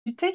Débuter.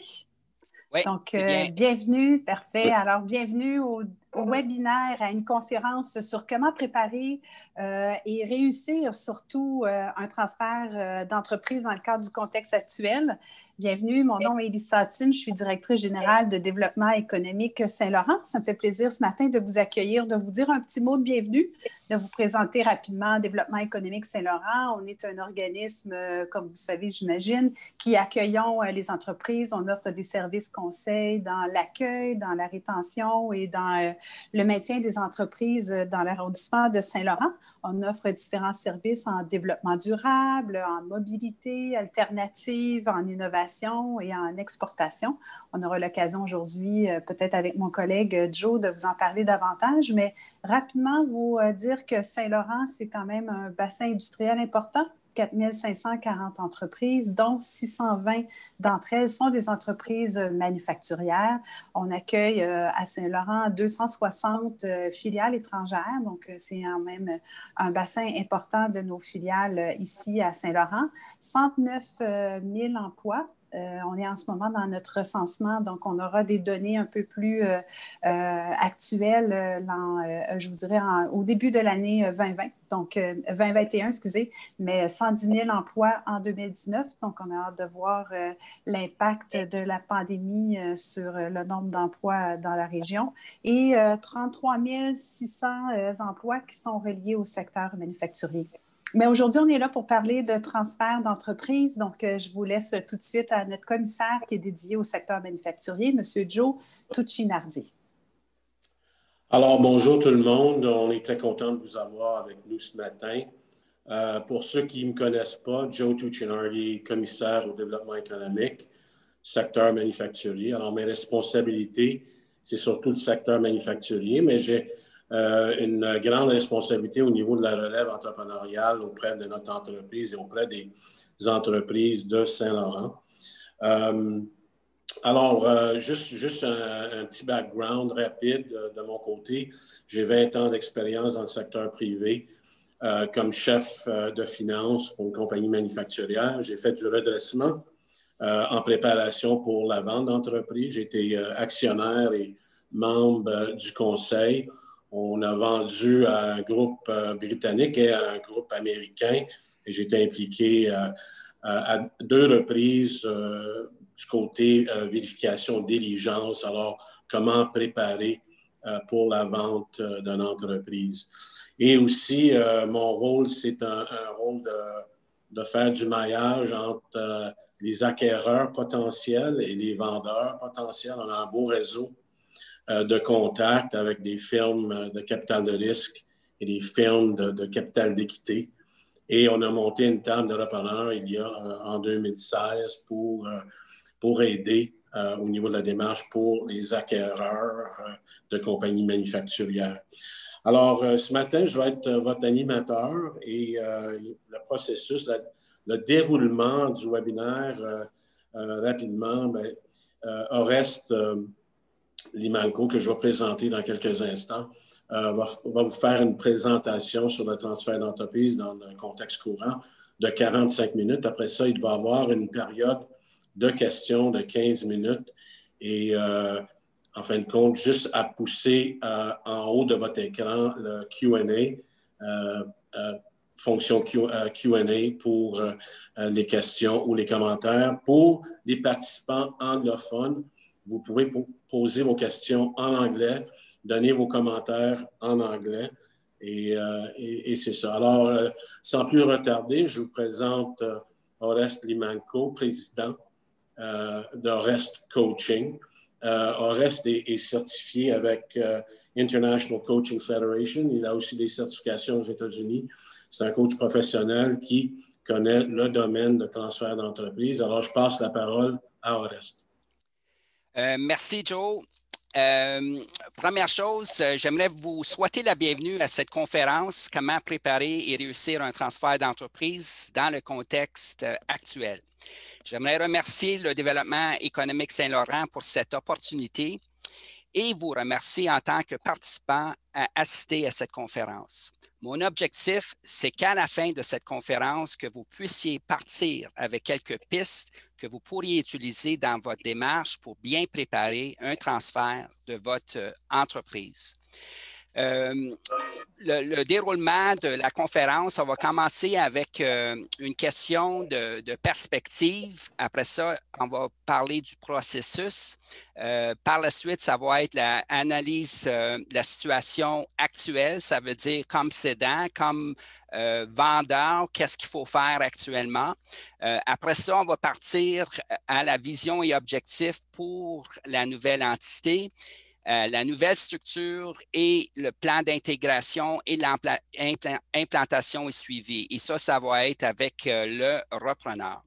Oui, Donc, c'est bien. bienvenue, parfait. Alors, bienvenue au webinaire, à une conférence sur comment préparer et réussir surtout un transfert d'entreprise dans le cadre du contexte actuel. Bienvenue, mon nom est Elissa Thune, je suis directrice générale de développement économique Saint-Laurent. Ça me fait plaisir ce matin de vous accueillir, de vous dire un petit mot de bienvenue, de vous présenter rapidement Développement économique Saint-Laurent. On est un organisme, comme vous savez, j'imagine, qui accueillons les entreprises. On offre des services conseils dans l'accueil, dans la rétention et dans le maintien des entreprises dans l'arrondissement de Saint-Laurent. On offre différents services en développement durable, en mobilité alternative, en innovation et en exportation. On aura l'occasion aujourd'hui, peut-être avec mon collègue Joe, de vous en parler davantage, mais rapidement vous dire que Saint-Laurent, c'est quand même un bassin industriel important. 4 540 entreprises, dont 620 d'entre elles sont des entreprises manufacturières. On accueille à Saint-Laurent 260 filiales étrangères, donc c'est quand même un bassin important de nos filiales ici à Saint-Laurent. 109 000 emplois. On est en ce moment dans notre recensement, donc on aura des données un peu plus actuelles, je vous dirais, au début de l'année 2020, donc 2021, excusez, mais 110 000 emplois en 2019. Donc, on a hâte de voir l'impact de la pandémie sur le nombre d'emplois dans la région et 33 600 emplois qui sont reliés au secteur manufacturier. Mais aujourd'hui, on est là pour parler de transfert d'entreprise. Donc, je vous laisse tout de suite à notre commissaire qui est dédié au secteur manufacturier, M. Joe Tuccinardi. Alors, bonjour tout le monde. On est très content de vous avoir avec nous ce matin. Pour ceux qui ne me connaissent pas, Joe Tuccinardi, commissaire au développement économique, secteur manufacturier. Alors, mes responsabilités, c'est surtout le secteur manufacturier, mais j'ai une grande responsabilité au niveau de la relève entrepreneuriale auprès de notre entreprise et auprès des entreprises de Saint-Laurent. Alors, juste un petit background rapide de mon côté. J'ai 20 ans d'expérience dans le secteur privé comme chef de finance pour une compagnie manufacturière. J'ai fait du redressement en préparation pour la vente d'entreprise. J'ai été actionnaire et membre du conseil. On a vendu à un groupe britannique et à un groupe américain. Et j'ai été impliqué à deux reprises du côté vérification, diligence. Alors, comment préparer pour la vente d'une entreprise. Et aussi, mon rôle, c'est un rôle de faire du maillage entre les acquéreurs potentiels et les vendeurs potentiels. On a un beau réseau de contacts avec des firmes de capital de risque et des firmes de capital d'équité. Et on a monté une table de repreneurs il y a en 2016 pour aider au niveau de la démarche pour les acquéreurs de compagnies manufacturières. Alors, ce matin, je vais être votre animateur et le processus, le déroulement du webinaire, rapidement, Oreste Limanco, que je vais présenter dans quelques instants, va vous faire une présentation sur le transfert d'entreprise dans un contexte courant de 45 minutes. Après ça, il va y avoir une période de questions de 15 minutes et en fin de compte, juste à pousser en haut de votre écran le Q&A, fonction Q&A pour les questions ou les commentaires. Pour les participants anglophones, vous pouvez poser vos questions en anglais, donner vos commentaires en anglais et c'est ça. Alors, sans plus retarder, je vous présente Oreste Limanco, président d'Oreste Coaching. Oreste est certifié avec International Coaching Federation. Il a aussi des certifications aux États-Unis. C'est un coach professionnel qui connaît le domaine de transfert d'entreprise. Alors, je passe la parole à Oreste. Merci, Joe. Première chose, j'aimerais vous souhaiter la bienvenue à cette conférence « Comment préparer et réussir un transfert d'entreprise dans le contexte actuel ». J'aimerais remercier le Développement économique Saint-Laurent pour cette opportunité et vous remercier en tant que participant à assister à cette conférence. Mon objectif, c'est qu'à la fin de cette conférence, que vous puissiez partir avec quelques pistes que vous pourriez utiliser dans votre démarche pour bien préparer un transfert de votre entreprise. Le déroulement de la conférence, on va commencer avec une question de perspective. Après ça, on va parler du processus. Par la suite, ça va être l'analyse de la situation actuelle. Ça veut dire comme cédant, comme vendeur, qu'est-ce qu'il faut faire actuellement. Après ça, on va partir à la vision et objectif pour la nouvelle entité. La nouvelle structure et le plan d'intégration et l'implantation est suivi. Et ça va être avec le repreneur.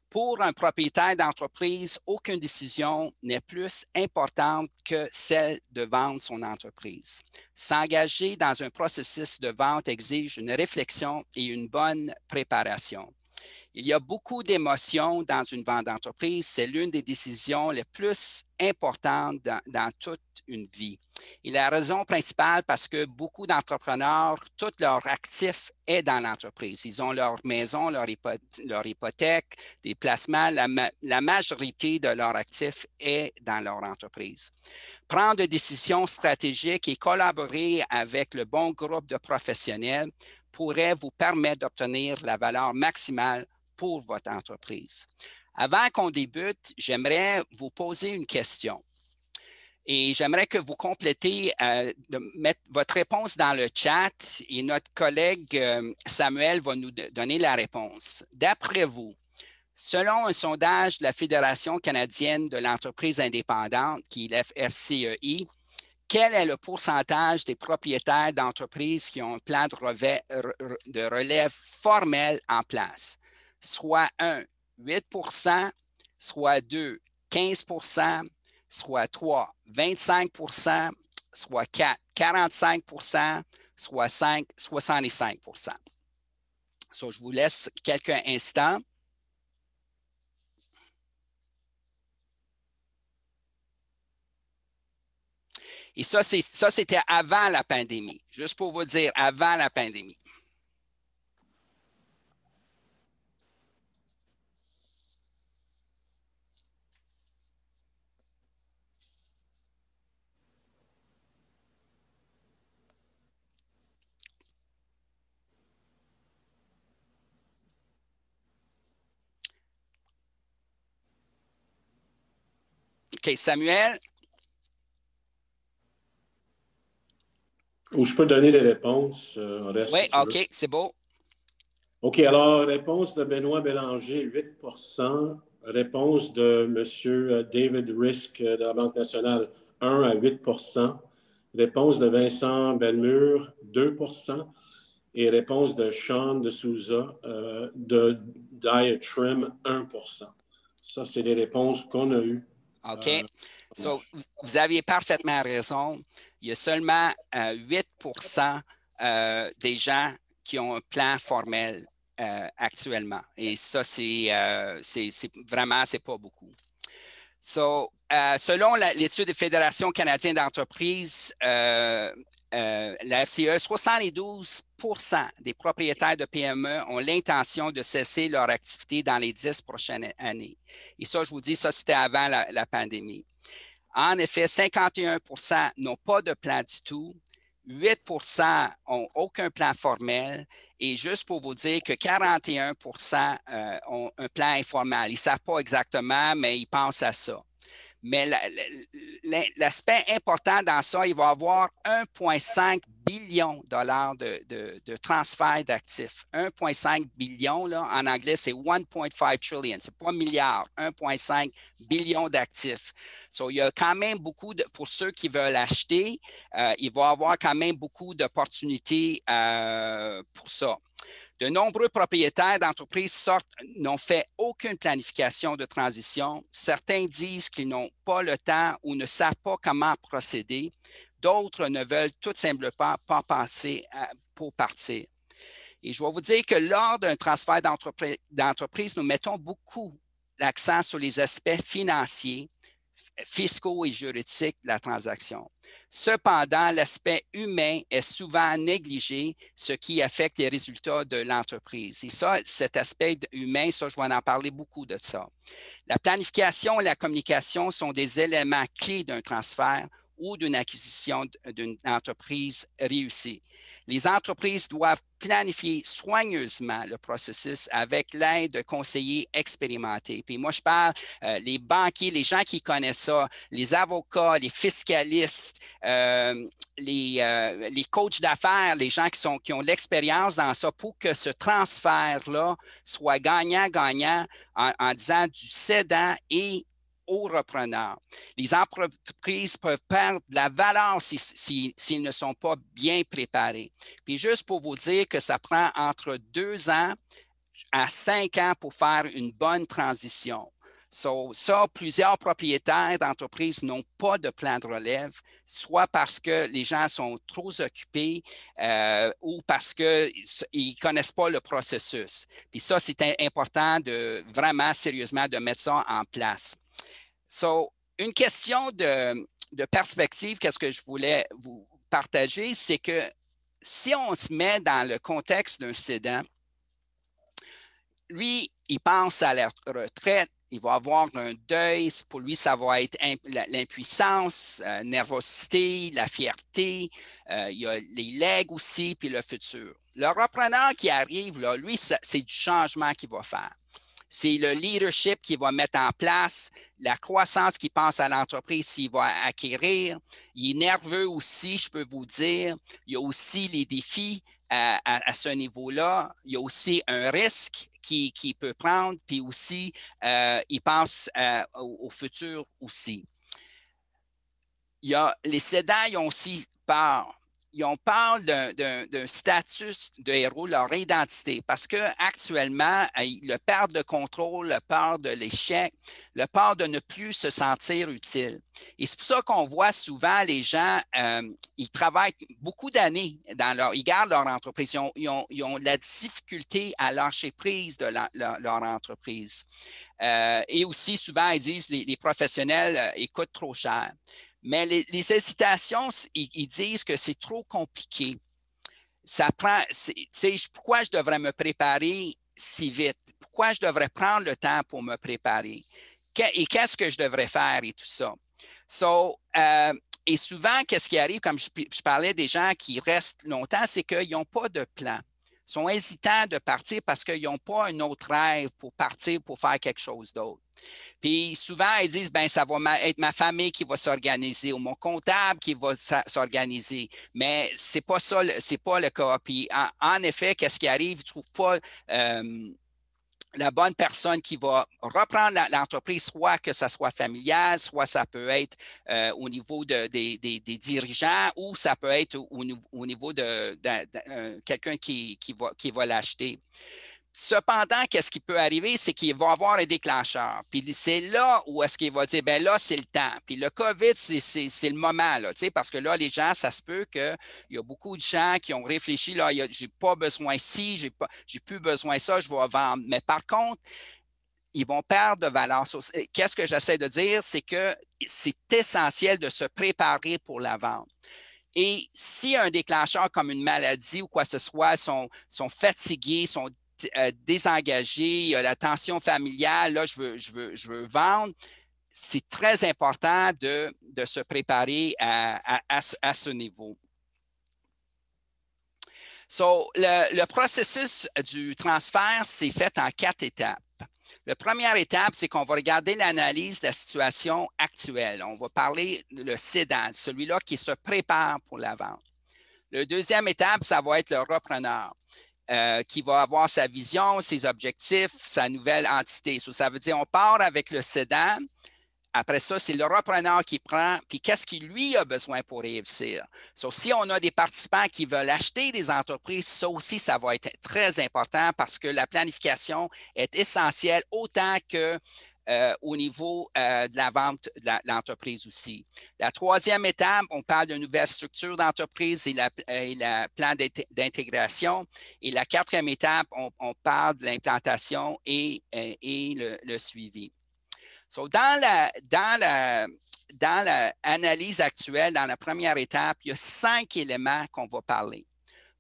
Pour un propriétaire d'entreprise, aucune décision n'est plus importante que celle de vendre son entreprise. S'engager dans un processus de vente exige une réflexion et une bonne préparation. Il y a beaucoup d'émotions dans une vente d'entreprise. C'est l'une des décisions les plus importantes dans toute une vie. Et la raison principale, parce que beaucoup d'entrepreneurs, tout leur actif est dans l'entreprise. Ils ont leur maison, leur hypothèque, des placements. La majorité de leur actif est dans leur entreprise. Prendre des décisions stratégiques et collaborer avec le bon groupe de professionnels pourrait vous permettre d'obtenir la valeur maximale pour votre entreprise. Avant qu'on débute, j'aimerais vous poser une question. Et j'aimerais que vous complétez, de mettre votre réponse dans le chat et notre collègue Samuel va nous donner la réponse. D'après vous, selon un sondage de la Fédération canadienne de l'entreprise indépendante, qui est la FCEI, quel est le pourcentage des propriétaires d'entreprises qui ont un plan de relève formel en place? Soit 1, 8 %, soit 2, 15 %, soit 3, 25 %, soit 4, 45 %, soit 5, 65 %. So, je vous laisse quelques instants. Et ça, c'était avant la pandémie, juste pour vous dire, avant la pandémie. OK, Samuel? Ou je peux donner les réponses. Oui, si OK, c'est beau. OK, alors, réponse de Benoît Bélanger, 8 %. Réponse de M. David Risk de la Banque nationale, 1 à 8 %. Réponse de Vincent Bellemure, 2 %. Et réponse de Sean de Souza de Diatrim, 1 %. Ça, c'est les réponses qu'on a eues. OK. So, vous aviez parfaitement raison. Il y a seulement 8 % des gens qui ont un plan formel actuellement. Et ça, c'est pas beaucoup. So, selon l'étude des Fédérations canadiennes d'entreprises, la FCE, 72 % des propriétaires de PME ont l'intention de cesser leur activité dans les 10 prochaines années. Et ça, je vous dis, ça, c'était avant la pandémie. En effet, 51 % n'ont pas de plan du tout. 8 % n'ont aucun plan formel. Et juste pour vous dire que 41 % ont un plan informel. Ils ne savent pas exactement, mais ils pensent à ça. Mais l'aspect important dans ça, il va y avoir 1,5 billion de transfert d'actifs. 1,5 billion, là, en anglais, c'est 1,5 trillion. Ce n'est pas milliard, 1,5 billion d'actifs. So, il y a quand même beaucoup, pour ceux qui veulent acheter, il va y avoir quand même beaucoup d'opportunités pour ça. De nombreux propriétaires d'entreprises n'ont fait aucune planification de transition. Certains disent qu'ils n'ont pas le temps ou ne savent pas comment procéder. D'autres ne veulent tout simplement pas penser pour partir. Et je vais vous dire que lors d'un transfert d'entreprise, nous mettons beaucoup l'accent sur les aspects financiers, fiscaux et juridiques de la transaction. Cependant, l'aspect humain est souvent négligé, ce qui affecte les résultats de l'entreprise. Et ça, cet aspect humain, ça, je vais en parler beaucoup de ça. La planification et la communication sont des éléments clés d'un transfert ou d'une acquisition d'une entreprise réussie. Les entreprises doivent planifier soigneusement le processus avec l'aide de conseillers expérimentés. Puis moi, je parle les banquiers, les gens qui connaissent ça, les avocats, les fiscalistes, les coachs d'affaires, les gens qui ont l'expérience dans ça pour que ce transfert-là soit gagnant-gagnant en disant du cédant et aux repreneurs. Les entreprises peuvent perdre de la valeur s'ils ne sont pas bien préparés. Puis juste pour vous dire que ça prend entre 2 ans à 5 ans pour faire une bonne transition. Ça, plusieurs propriétaires d'entreprises n'ont pas de plan de relève, soit parce que les gens sont trop occupés ou parce qu'ils ne connaissent pas le processus. Puis ça, c'est important de vraiment sérieusement de mettre ça en place. Une question de perspective, qu'est-ce que je voulais vous partager, c'est que si on se met dans le contexte d'un cédant, lui, il pense à la retraite, il va avoir un deuil, pour lui, ça va être l'impuissance, nervosité, la fierté, il y a les legs aussi, puis le futur. Le repreneur qui arrive, là, lui, c'est du changement qu'il va faire. C'est le leadership qu'il va mettre en place, la croissance qu'il pense à l'entreprise s'il va acquérir. Il est nerveux aussi, je peux vous dire. Il y a aussi les défis à ce niveau-là. Il y a aussi un risque qu'il peut prendre, puis aussi, il pense au futur aussi. Les cédants, ils ont aussi peur. On parle d'un statut de héros, leur identité, parce qu'actuellement, le peur de contrôle, le peur de l'échec, le peur de ne plus se sentir utile. Et c'est pour ça qu'on voit souvent les gens, ils travaillent beaucoup d'années, ils gardent leur entreprise, ils ont la difficulté à lâcher prise de leur entreprise. Et aussi, souvent, ils disent les professionnels ils coûtent trop cher. Mais les hésitations, ils disent que c'est trop compliqué. Ça prend, pourquoi je devrais me préparer si vite? Pourquoi je devrais prendre le temps pour me préparer? Et qu'est-ce que je devrais faire et tout ça? Et souvent, qu'est-ce qui arrive, comme je parlais des gens qui restent longtemps, c'est qu'ils n'ont pas de plan. Ils sont hésitants de partir parce qu'ils n'ont pas un autre rêve pour partir pour faire quelque chose d'autre. Puis souvent, ils disent, ben ça va être ma famille qui va s'organiser ou mon comptable qui va s'organiser. Mais c'est pas ça, c'est pas le cas. Puis en effet, qu'est-ce qui arrive? Ils ne trouvent pas la bonne personne qui va reprendre l'entreprise, soit que ça soit familial, soit ça peut être au niveau des dirigeants ou ça peut être au niveau de quelqu'un qui va l'acheter. Cependant, qu'est-ce qui peut arriver, c'est qu'il va avoir un déclencheur. Puis c'est là où est-ce qu'il va dire, bien là, c'est le temps. Puis le COVID, c'est le moment, là, parce que là, les gens, ça se peut qu'il y a beaucoup de gens qui ont réfléchi, là, j'ai pas besoin ci, j'ai plus besoin de ça, je vais vendre. Mais par contre, ils vont perdre de valeur. Qu'est-ce que j'essaie de dire, c'est que c'est essentiel de se préparer pour la vente. Et si un déclencheur comme une maladie ou quoi que ce soit sont fatigués, sont désengagé, il y a la tension familiale, là, je veux vendre. C'est très important de se préparer à ce niveau. Le processus du transfert, c'est fait en 4 étapes. La première étape, c'est qu'on va regarder l'analyse de la situation actuelle. On va parler le cédant, celui-là qui se prépare pour la vente. La deuxième étape, ça va être le repreneur. Qui va avoir sa vision, ses objectifs, sa nouvelle entité. Ça veut dire on part avec le cédant. Après ça, c'est le repreneur qui prend, puis qu'est-ce qu'il lui a besoin pour réussir. Si on a des participants qui veulent acheter des entreprises, ça aussi, ça va être très important parce que la planification est essentielle autant que au niveau de la vente de l'entreprise aussi. La troisième étape, on parle de nouvelle structure d'entreprise et la plan d'intégration. Et la quatrième étape, on parle de l'implantation et le suivi. So, dans l'analyse actuelle, dans la première étape, il y a 5 éléments qu'on va parler.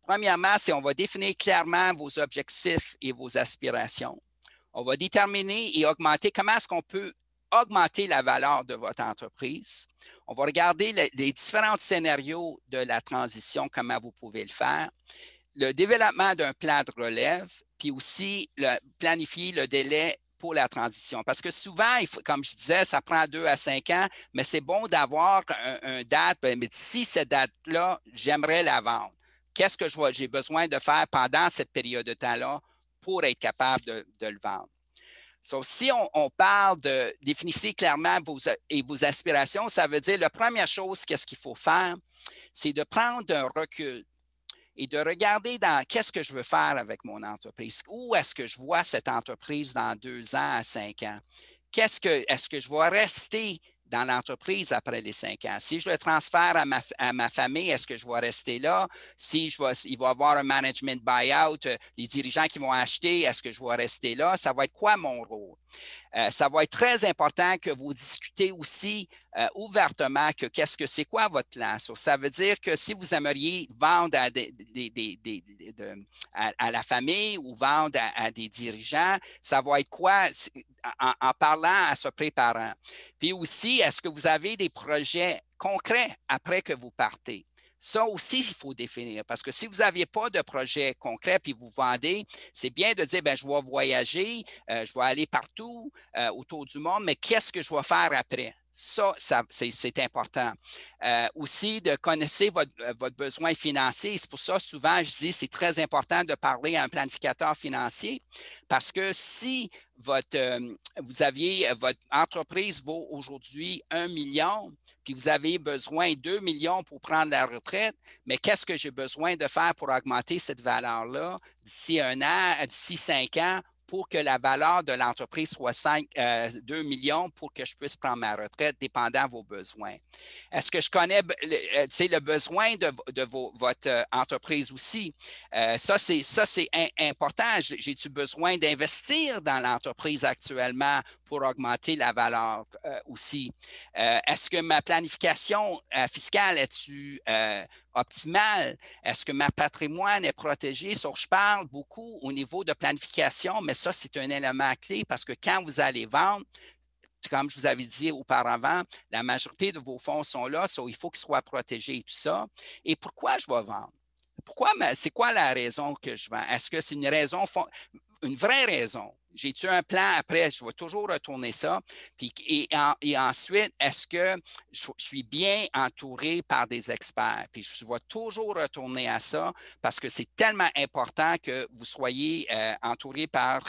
Premièrement, c'est on va définir clairement vos objectifs et vos aspirations. On va déterminer et augmenter comment est-ce qu'on peut augmenter la valeur de votre entreprise. On va regarder les différents scénarios de la transition, comment vous pouvez le faire. Le développement d'un plan de relève, puis aussi planifier le délai pour la transition. Parce que souvent, comme je disais, ça prend 2 à 5 ans, mais c'est bon d'avoir une date. Mais d'ici cette date-là, j'aimerais la vendre. Qu'est-ce que j'ai besoin de faire pendant cette période de temps-là pour être capable de le vendre? So, si on parle de définir clairement vos aspirations, ça veut dire la première chose, qu'est-ce qu'il faut faire, c'est de prendre un recul et de regarder dans qu'est-ce que je veux faire avec mon entreprise. Où est-ce que je vois cette entreprise dans 2 ans à 5 ans? Est-ce que je vais rester dans l'entreprise après les 5 ans? Si je le transfère à ma famille, est-ce que je vais rester là? Si il va y avoir un management buyout, les dirigeants qui vont acheter, est-ce que je vais rester là? Ça va être quoi mon rôle? Ça va être très important que vous discutez aussi ouvertement que c'est quoi votre plan. So, ça veut dire que si vous aimeriez vendre à la famille ou vendre à des dirigeants, ça va être quoi en parlant, à se préparant. Puis aussi, est-ce que vous avez des projets concrets après que vous partez? Ça aussi, il faut définir parce que si vous n'aviez pas de projet concret puis vous vendez, c'est bien de dire, bien, je vais voyager, je vais aller partout autour du monde, mais qu'est-ce que je vais faire après? Ça c'est important. Aussi, de connaître votre besoin financier. C'est pour ça, souvent, je dis, c'est très important de parler à un planificateur financier parce que si votre entreprise vaut aujourd'hui 1 million, puis vous avez besoin de 2 millions pour prendre la retraite, mais qu'est-ce que j'ai besoin de faire pour augmenter cette valeur-là d'ici 1 an, d'ici 5 ans, pour que la valeur de l'entreprise soit 2 millions pour que je puisse prendre ma retraite, dépendant de vos besoins. Est-ce que je connais le besoin de votre entreprise aussi? Ça, c'est important. J'ai-tu besoin d'investir dans l'entreprise actuellement pour augmenter la valeur aussi? Est-ce que ma planification fiscale est-tu optimale? Est-ce que ma patrimoine est protégé? Je parle beaucoup au niveau de planification, mais ça, c'est un élément clé parce que quand vous allez vendre, comme je vous avais dit auparavant, la majorité de vos fonds sont là, il faut qu'ils soient protégés et tout ça. Et pourquoi je vais vendre? C'est quoi la raison que je vends? Est-ce que c'est une vraie raison? J'ai-tu un plan après? Je vais toujours retourner ça. Puis, et ensuite, est-ce que je suis bien entouré par des experts? Puis, je vais toujours retourner à ça parce que c'est tellement important que vous soyez entouré par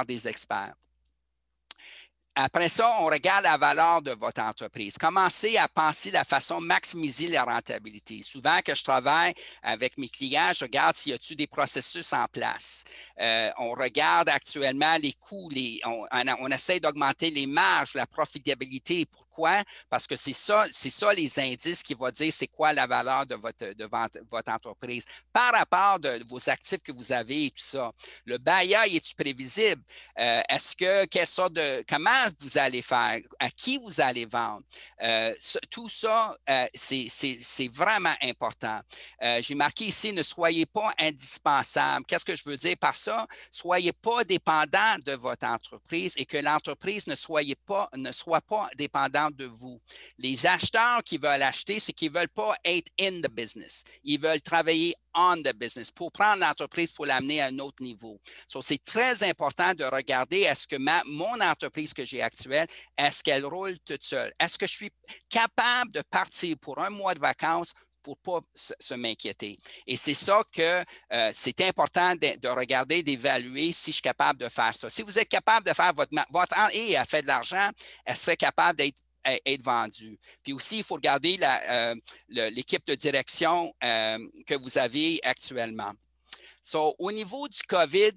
des experts. Après ça, on regarde la valeur de votre entreprise. Commencez à penser la façon de maximiser la rentabilité. Souvent, que je travaille avec mes clients, je regarde s'il y a-t-il des processus en place. On regarde actuellement les coûts, on essaie d'augmenter les marges, la profitabilité. Pourquoi? Parce que c'est ça les indices qui vont dire c'est quoi la valeur de votre entreprise par rapport de vos actifs que vous avez et tout ça. Le bailleur, est-il prévisible? Comment vous allez faire, à qui vous allez vendre. Tout ça, c'est vraiment important. J'ai marqué ici, ne soyez pas indispensable. Qu'est-ce que je veux dire par ça? Soyez pas dépendant de votre entreprise et que l'entreprise ne soit pas dépendante de vous. Les acheteurs qui veulent acheter, c'est qu'ils ne veulent pas être in the business. Ils veulent travailler on the business pour prendre l'entreprise pour l'amener à un autre niveau. C'est très important de regarder est-ce que mon entreprise que j'ai actuelle, est-ce qu'elle roule toute seule? Est-ce que je suis capable de partir pour 1 mois de vacances pour ne pas se m'inquiéter? Et c'est ça que c'est important de regarder, d'évaluer si je suis capable de faire ça. Si vous êtes capable de faire votre et elle fait de l'argent, elle serait capable d'être vendue. Puis aussi, il faut regarder l'équipe de direction que vous avez actuellement. Au niveau du COVID,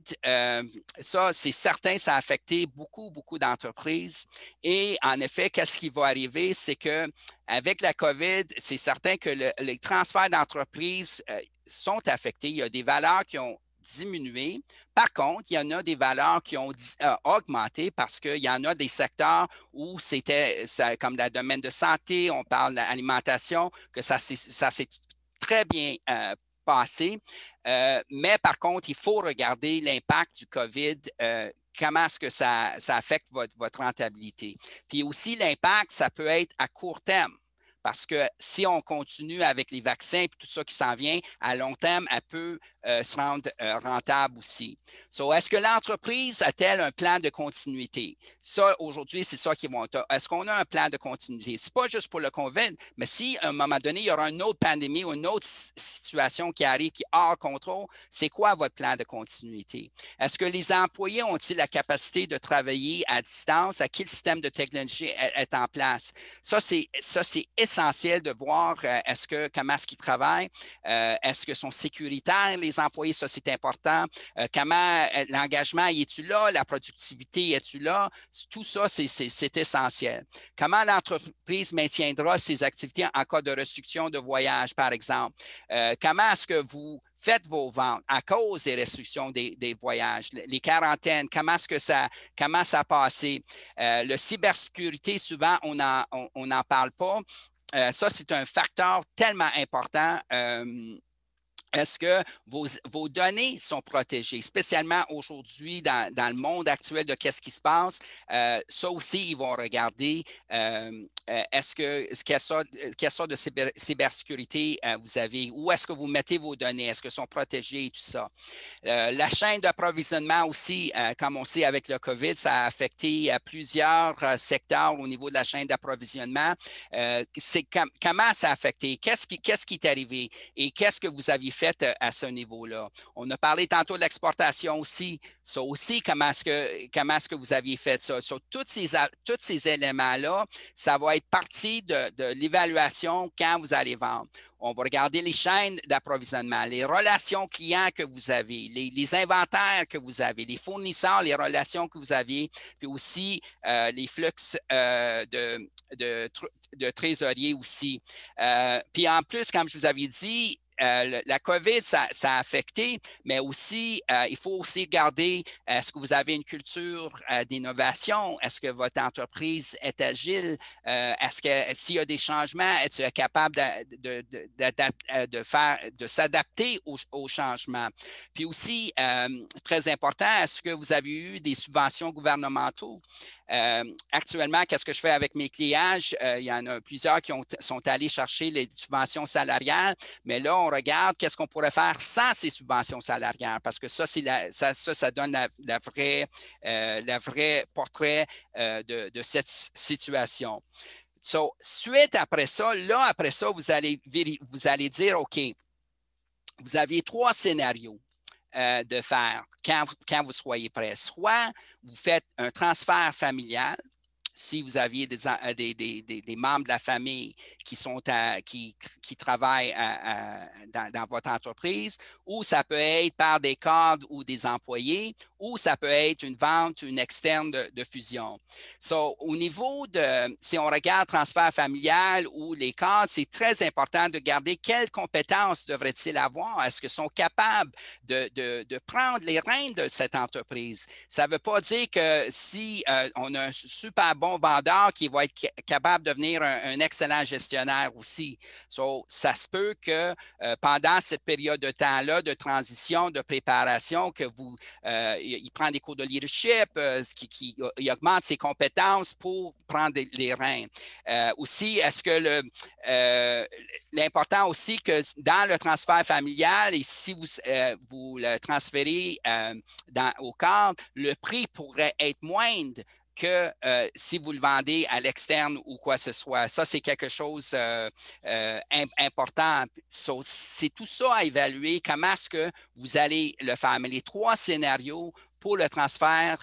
ça, c'est certain, ça a affecté beaucoup, beaucoup d'entreprises. Et en effet, qu'est-ce qui va arriver? C'est qu'avec la COVID, c'est certain que les transferts d'entreprises sont affectés. Il y a des valeurs qui ont diminué. Par contre, il y en a des valeurs qui ont augmenté parce qu'il y en a des secteurs où c'était comme le domaine de santé, on parle de l'alimentation, que ça s'est très bien passé. Mais par contre, il faut regarder l'impact du COVID. Comment est-ce que ça affecte votre rentabilité. Puis aussi, l'impact, ça peut être à court terme. Parce que si on continue avec les vaccins et tout ça qui s'en vient, à long terme, elle peut se rendre rentable aussi. So, est-ce que l'entreprise a-t-elle un plan de continuité? Ça, aujourd'hui, c'est ça qu'ils vont. Est-ce qu'on a un plan de continuité? Ce n'est pas juste pour le COVID, mais si à un moment donné, il y aura une autre pandémie ou une autre situation qui arrive qui est hors contrôle, c'est quoi votre plan de continuité? Est-ce que les employés ont-ils la capacité de travailler à distance? À quel système de technologie est en place? Ça, c'est essentiel de voir comment est-ce qu'ils travaillent, est-ce qu'ils sont sécuritaires, les employés, ça c'est important, comment l'engagement, es-tu là, la productivité, es-tu là, tout ça c'est essentiel. Comment l'entreprise maintiendra ses activités en cas de restriction de voyage, par exemple, comment est-ce que vous faites vos ventes à cause des restrictions des voyages, les quarantaines, comment ça a passé. Le cybersécurité, souvent, on n'en parle pas. Ça, c'est un facteur tellement important. Est-ce que vos données sont protégées, spécialement aujourd'hui dans le monde actuel de qu'est-ce qui se passe? Ça aussi, ils vont regarder. Quelle sorte de cybersécurité vous avez? Où est-ce que vous mettez vos données? Est-ce qu'elles sont protégées et tout ça? La chaîne d'approvisionnement aussi, comme on sait avec le COVID, ça a affecté plusieurs secteurs au niveau de la chaîne d'approvisionnement. Comment ça a affecté? Qu'est-ce qui est arrivé? Et qu'est-ce que vous aviez fait à ce niveau-là? On a parlé tantôt de l'exportation aussi. Ça aussi, comment est-ce que vous aviez fait ça? Sur tous ces éléments-là, ça va être partie de l'évaluation quand vous allez vendre. On va regarder les chaînes d'approvisionnement, les relations clients que vous avez, les inventaires que vous avez, les fournisseurs, les relations que vous avez, puis aussi les flux de trésorier aussi. Puis en plus, comme je vous avais dit, la COVID, ça a affecté, mais aussi, il faut aussi regarder, est-ce que vous avez une culture d'innovation? Est-ce que votre entreprise est agile? Est-ce que s'il y a des changements, êtes-vous capable de s'adapter aux changements? Puis aussi, très important, est-ce que vous avez eu des subventions gouvernementales? Actuellement, qu'est-ce que je fais avec mes clients? Il y en a plusieurs qui sont allés chercher les subventions salariales, mais là, on regarde qu'est-ce qu'on pourrait faire sans ces subventions salariales, parce que ça donne la vraie portrait de cette situation. So, suite après ça, vous allez dire, OK, vous avez 3 scénarios. De faire quand vous soyez prêt. Soit vous faites un transfert familial, si vous aviez des membres de la famille qui travaillent dans votre entreprise, ou ça peut être par des cadres ou des employés, ou ça peut être une vente, une externe de fusion. So, au niveau si on regarde transfert familial ou les cadres, c'est très important de garder quelles compétences devraient-ils avoir. Est-ce qu'ils sont capables de prendre les rênes de cette entreprise? Ça ne veut pas dire que si on a un super bon vendeur qui va être capable de devenir un excellent gestionnaire aussi. So, ça se peut que pendant cette période de temps-là, de transition, de préparation, que il prend des cours de leadership, il augmente ses compétences pour prendre les rênes. Aussi, est-ce que l'important aussi que dans le transfert familial, et si vous le transférez au cadre, le prix pourrait être moindre que si vous le vendez à l'externe ou quoi que ce soit. Ça, c'est quelque chose important. So, c'est tout ça à évaluer. Comment est-ce que vous allez le faire? Mais les 3 scénarios pour le transfert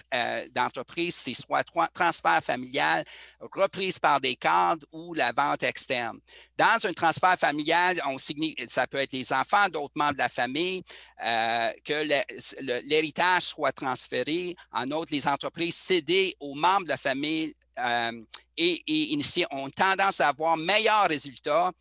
d'entreprise, c'est soit transfert familial, reprise par des cadres ou la vente externe. Dans un transfert familial, ça peut être les enfants d'autres membres de la famille, que l'héritage soit transféré. En outre, les entreprises cédées aux membres de la famille et ont tendance à avoir meilleurs résultats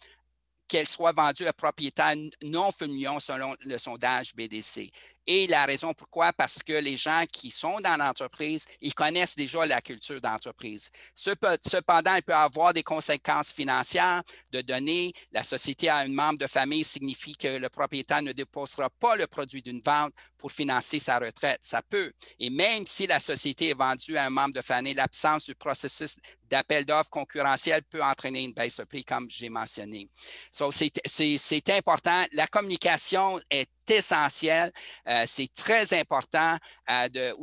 qu'elles soient vendues à propriétaires non familiaux selon le sondage BDC. Et la raison pourquoi, parce que les gens qui sont dans l'entreprise, ils connaissent déjà la culture d'entreprise. Cependant, il peut avoir des conséquences financières de donner la société à un membre de famille signifie que le propriétaire ne déposera pas le produit d'une vente pour financer sa retraite. Ça peut. Et même si la société est vendue à un membre de famille, l'absence du processus d'appel d'offres concurrentiel peut entraîner une baisse de prix, comme j'ai mentionné. So, c'est important. La communication est essentielle. C'est très important que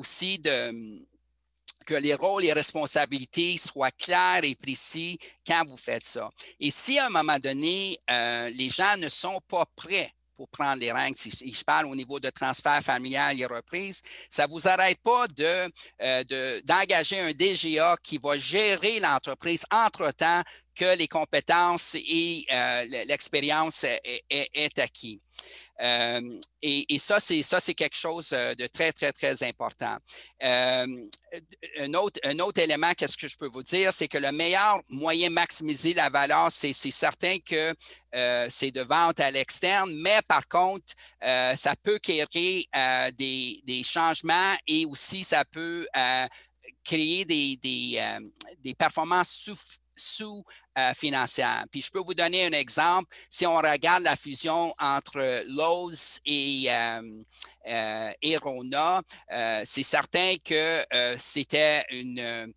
les rôles et responsabilités soient clairs et précis quand vous faites ça. Et si à un moment donné, les gens ne sont pas prêts pour prendre les règles, si je parle au niveau de transfert familial et reprise, ça ne vous arrête pas d'engager un DGA qui va gérer l'entreprise entre-temps que les compétences et l'expérience est acquis. Et ça, c'est quelque chose de très, très, très important. Un autre élément, qu'est-ce que je peux vous dire, c'est que le meilleur moyen de maximiser la valeur, c'est certain que c'est de vente à l'externe, mais par contre, ça peut créer des changements et aussi ça peut créer des performances sous-financières. Puis je peux vous donner un exemple. Si on regarde la fusion entre Lowe's et Rona, c'est certain que c'était une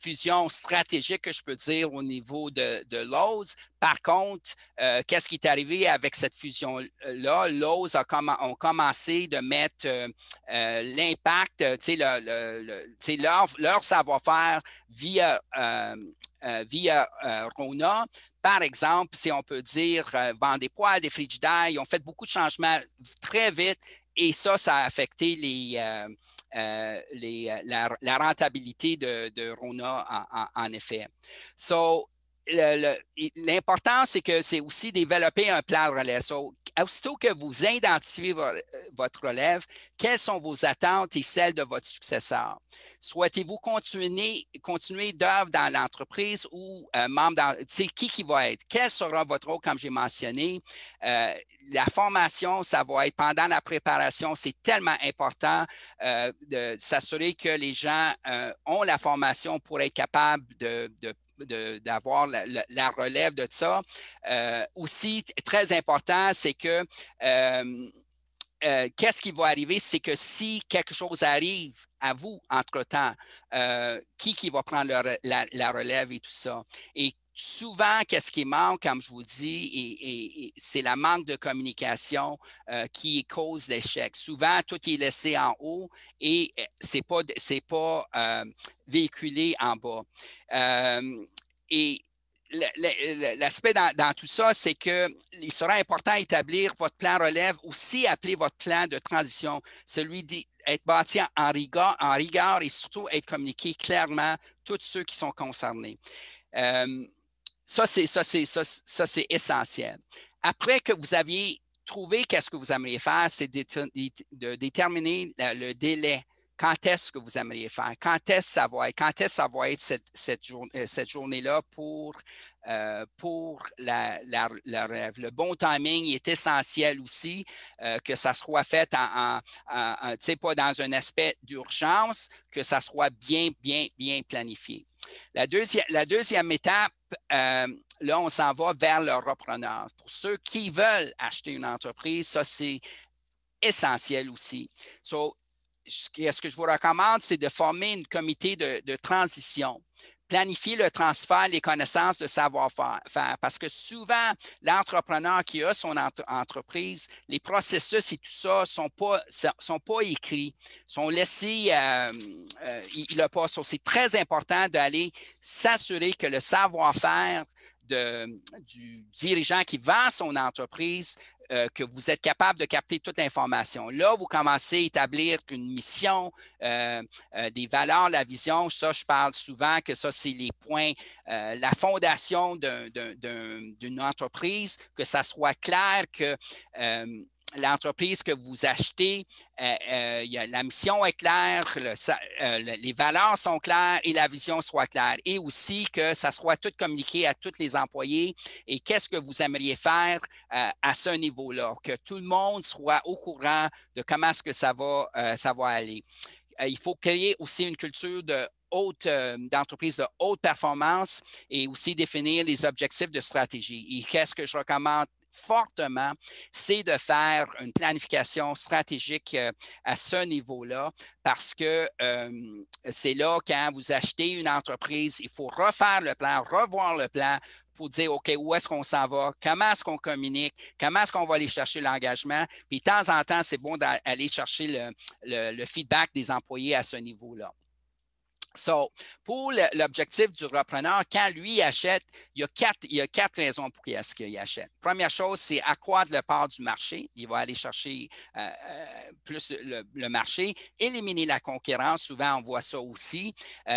fusion stratégique, que je peux dire, au niveau de Lowe's. Par contre, qu'est-ce qui est arrivé avec cette fusion-là? Lowe's ont commencé de mettre l'impact, leur savoir-faire via Rona. Par exemple, si on peut dire, vendre des poêles, des frigidaires, ils ont fait beaucoup de changements très vite et ça a affecté la rentabilité de Rona en effet. So, l'important, c'est que c'est aussi développer un plan de relève. So, aussitôt que vous identifiez votre relève, quelles sont vos attentes et celles de votre successeur? Souhaitez-vous continuer d'œuvre dans l'entreprise ou membre dans, qui va être? Quel sera votre rôle, comme j'ai mentionné? La formation, ça va être pendant la préparation. C'est tellement important de s'assurer que les gens ont la formation pour être capables d'avoir la relève de ça. Aussi, très important, c'est que qu'est-ce qui va arriver, c'est que si quelque chose arrive à vous entre-temps, qui va prendre la relève et tout ça? Et souvent, qu'est-ce qui manque, comme je vous dis, c'est la manque de communication qui cause l'échec. Souvent, tout est laissé en haut et c'est pas véhiculé en bas. Et l'aspect dans tout ça, c'est qu'il sera important d'établir votre plan relève, aussi appelé votre plan de transition, celui d'être bâti en rigueur et surtout être communiqué clairement tous ceux qui sont concernés. Ça, c'est essentiel. Après que vous aviez trouvé qu'est-ce que vous aimeriez faire, c'est de déterminer le délai. Quand est-ce que vous aimeriez faire? Quand est-ce que ça va être cette journée-là pour la rêve? Le bon timing est essentiel aussi, que ça soit fait pas dans un aspect d'urgence, que ça soit bien planifié. La deuxième étape, là, on s'en va vers le repreneur. Pour ceux qui veulent acheter une entreprise, ça, c'est essentiel aussi. So, ce que je vous recommande, c'est de former un comité de transition. Planifier le transfert, les connaissances, le savoir-faire. Parce que souvent, l'entrepreneur qui a son entreprise, les processus et tout ça sont pas écrits, sont laissés, il le passe. C'est très important d'aller s'assurer que le savoir-faire du dirigeant qui vend son entreprise, que vous êtes capable de capter toute l'information. Là, vous commencez à établir une mission, des valeurs, la vision. Ça, je parle souvent que ça, c'est les points, la fondation d'une entreprise, que ça soit clair que l'entreprise que vous achetez, la mission est claire, les valeurs sont claires et la vision soit claire. Et aussi que ça soit tout communiqué à tous les employés et qu'est-ce que vous aimeriez faire à ce niveau-là, que tout le monde soit au courant de comment est-ce que ça va aller. Il faut créer aussi une culture d'entreprise de haute performance et aussi définir les objectifs de stratégie. Et qu'est-ce que je recommande fortement, c'est de faire une planification stratégique à ce niveau-là parce que c'est là, quand vous achetez une entreprise, il faut refaire le plan, revoir le plan pour dire, OK, où est-ce qu'on s'en va? Comment est-ce qu'on communique? Comment est-ce qu'on va aller chercher l'engagement? Puis, de temps en temps, c'est bon d'aller chercher le feedback des employés à ce niveau-là. So, pour l'objectif du repreneur, quand lui achète, il y a quatre raisons pour qu'il achète. Première chose, c'est accroître le part du marché. Il va aller chercher plus le marché, éliminer la concurrence. Souvent, on voit ça aussi.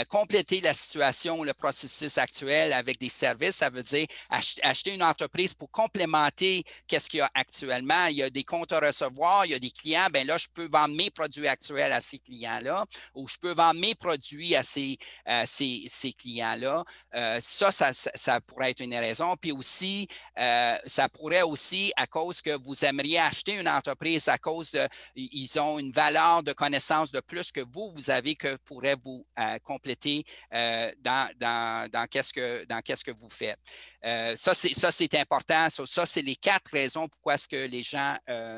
Compléter la situation, le processus actuel avec des services. Ça veut dire acheter une entreprise pour complémenter qu'est-ce qu'il y a actuellement. Il y a des comptes à recevoir, il y a des clients. Bien là, je peux vendre mes produits actuels à ces clients-là ou je peux vendre mes produits à ces clients-là. Ça pourrait être une raison. Puis aussi, ça pourrait aussi, à cause que vous aimeriez acheter une entreprise, à cause ils ont une valeur de connaissance de plus que vous avez que pourrait vous compléter dans qu'est-ce que vous faites. Ça, c'est important. Ça, c'est les quatre raisons pourquoi est-ce que les gens,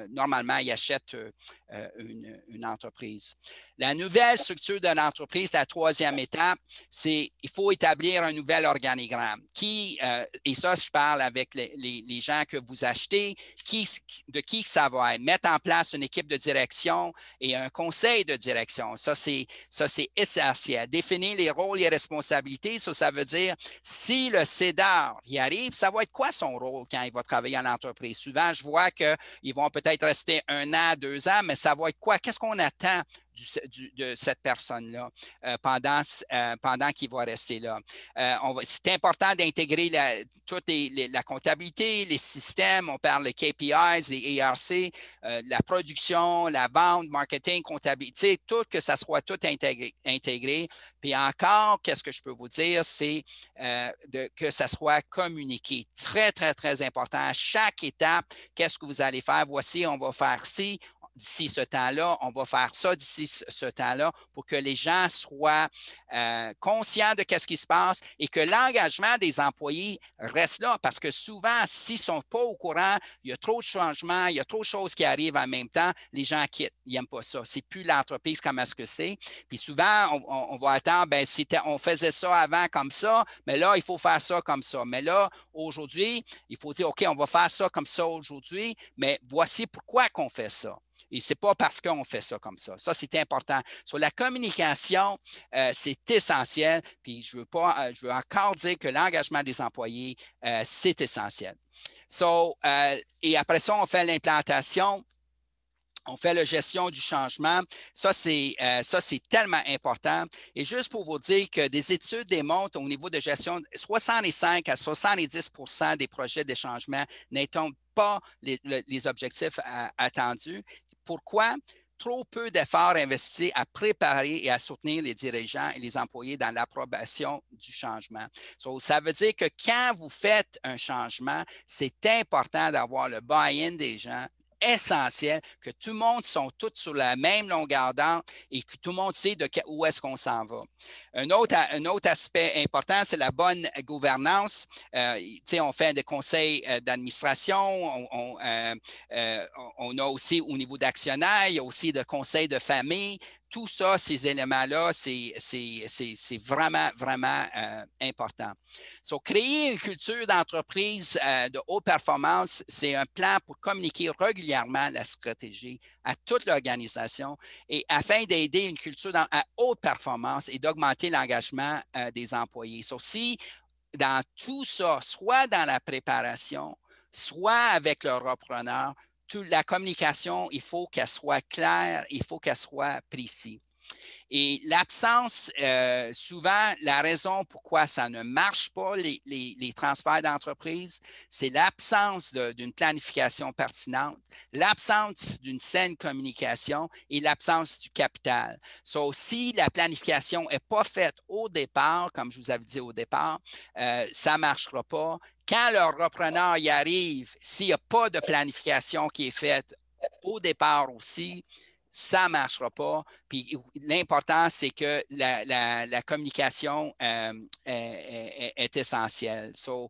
normalement, ils achètent une entreprise. La nouvelle structure de l'entreprise, la troisième étape, c'est il faut établir un nouvel organigramme. Et ça, je parle avec les gens que vous achetez, de qui ça va être. Mettre en place une équipe de direction et un conseil de direction. Ça, c'est essentiel. Définir les rôles et responsabilités. Ça veut dire si le cédeur y arrive, ça va être quoi son rôle quand il va travailler en entreprise? Souvent, je vois qu'ils vont peut-être rester 1 an, 2 ans, mais ça va être quoi? Qu'est-ce qu'on attend de cette personne-là pendant qu'il va rester là? C'est important d'intégrer toute la comptabilité, les systèmes, on parle des KPIs, les ERC, la production, la vente, marketing, comptabilité, tout, que ça soit tout intégré. Puis encore, qu'est-ce que je peux vous dire, c'est que ça soit communiqué. Très, très, très important. À chaque étape, qu'est-ce que vous allez faire? Voici, on va faire ci. D'ici ce temps-là, on va faire ça d'ici ce temps-là pour que les gens soient conscients de ce qui se passe et que l'engagement des employés reste là parce que souvent, s'ils ne sont pas au courant, il y a trop de changements, il y a trop de choses qui arrivent en même temps, les gens quittent. Ils n'aiment pas ça. C'est plus l'entreprise comme est-ce que c'est. Puis souvent, on va attendre, ben, on faisait ça avant comme ça, mais là, il faut faire ça comme ça. Mais là, aujourd'hui, il faut dire, OK, on va faire ça comme ça aujourd'hui, mais voici pourquoi qu'on fait ça. Et ce n'est pas parce qu'on fait ça comme ça. Ça, c'est important. Sur la communication, c'est essentiel. Puis je veux encore dire que l'engagement des employés, c'est essentiel. Et après ça, on fait l'implantation. On fait la gestion du changement. Ça, c'est tellement important. Et juste pour vous dire que des études démontrent au niveau de gestion, 65 à 70% des projets de changement n'atteignent pas les objectifs attendus. Pourquoi? Trop peu d'efforts investis à préparer et à soutenir les dirigeants et les employés dans l'approbation du changement. Ça veut dire que quand vous faites un changement, c'est important d'avoir le buy-in des gens, essentiel, que tout le monde sont tous sur la même longueur d'onde et que tout le monde sait où est-ce qu'on s'en va. Un autre aspect important, c'est la bonne gouvernance. On fait des conseils d'administration, on a aussi au niveau d'actionnaires, il y a aussi des conseils de famille. Tout ça, ces éléments-là, c'est vraiment, vraiment important. Créer une culture d'entreprise de haute performance, c'est un plan pour communiquer régulièrement la stratégie à toute l'organisation et afin d'aider une culture à haute performance et d'augmenter l'engagement des employés. Si dans tout ça, soit dans la préparation, soit avec le repreneur, la communication, il faut qu'elle soit claire, il faut qu'elle soit précise. Et l'absence, souvent, la raison pourquoi ça ne marche pas, les transferts d'entreprise, c'est l'absence d'une planification pertinente, l'absence d'une saine communication et l'absence du capital. So, si la planification n'est pas faite au départ, comme je vous avais dit au départ, ça ne marchera pas. Quand le repreneur y arrive, s'il n'y a pas de planification qui est faite au départ aussi, ça ne marchera pas. Puis l'important, c'est que la communication est essentielle. So,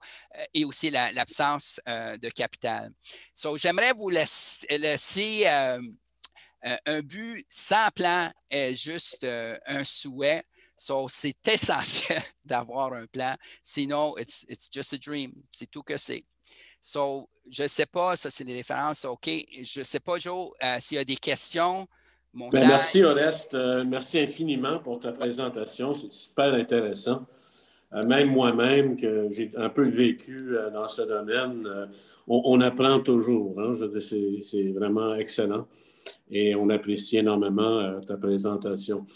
et aussi l'absence de capital. So, j'aimerais vous laisser un but sans plan est juste un souhait. So, c'est essentiel d'avoir un plan. Sinon, it's just a dream. C'est tout que c'est. So, je ne sais pas, ça, c'est les références. OK. Je ne sais pas, Joe, s'il y a des questions. Merci, Oreste. Merci infiniment pour ta présentation. C'est super intéressant. Même moi-même, que j'ai un peu vécu dans ce domaine, on apprend toujours. Hein? Je veux dire, c'est vraiment excellent. Et on apprécie énormément ta présentation.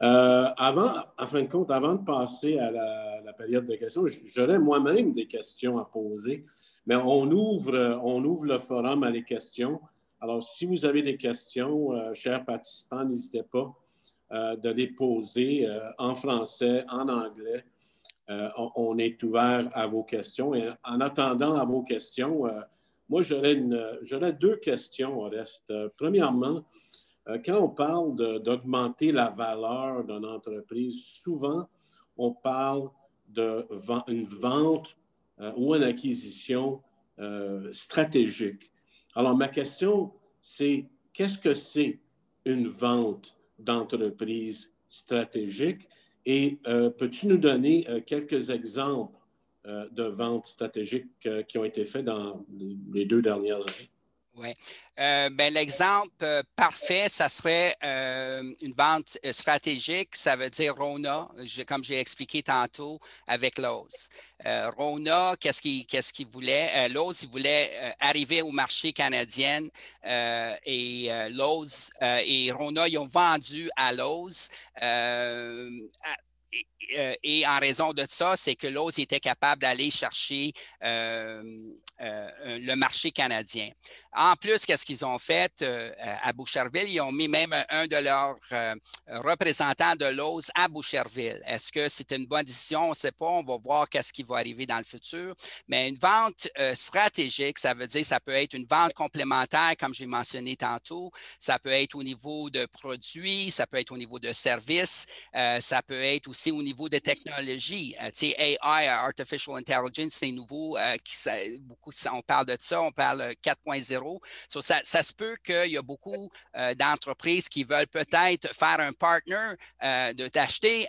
En fin de compte, avant de passer à la période de questions, j'aurais moi-même des questions à poser, mais on ouvre le forum à les questions. Alors, si vous avez des questions, chers participants, n'hésitez pas de les poser en français, en anglais. On est ouvert à vos questions. Et en attendant à vos questions, moi, j'aurais deux questions, Oreste. Premièrement, quand on parle d'augmenter la valeur d'une entreprise, souvent, on parle d'une vente ou une acquisition stratégique. Alors, ma question, c'est qu'est-ce que c'est une vente d'entreprise stratégique? Et peux-tu nous donner quelques exemples de ventes stratégiques qui ont été faits dans les 2 dernières années? Oui. L'exemple parfait, ça serait une vente stratégique. Ça veut dire Rona, comme j'ai expliqué tantôt avec Lowe's. Rona, qu'est-ce qu'il voulait? Lowe's, il voulait arriver au marché canadien et Lowe's et Rona, ils ont vendu à Lowe's. Et en raison de ça, c'est que Lowe's était capable d'aller chercher le marché canadien. En plus, qu'est-ce qu'ils ont fait à Boucherville? Ils ont mis même un de leurs représentants de Lowe's à Boucherville. Est-ce que c'est une bonne décision? On ne sait pas. On va voir qu'est-ce qui va arriver dans le futur. Mais une vente stratégique, ça veut dire que ça peut être une vente complémentaire, comme j'ai mentionné tantôt. Ça peut être au niveau de produits, ça peut être au niveau de services, ça peut être aussi au niveau de technologie. Tu sais, AI, Artificial Intelligence, c'est nouveau. On parle de ça, on parle 4.0. So, ça se peut qu'il y a beaucoup d'entreprises qui veulent peut-être faire un partner, d'acheter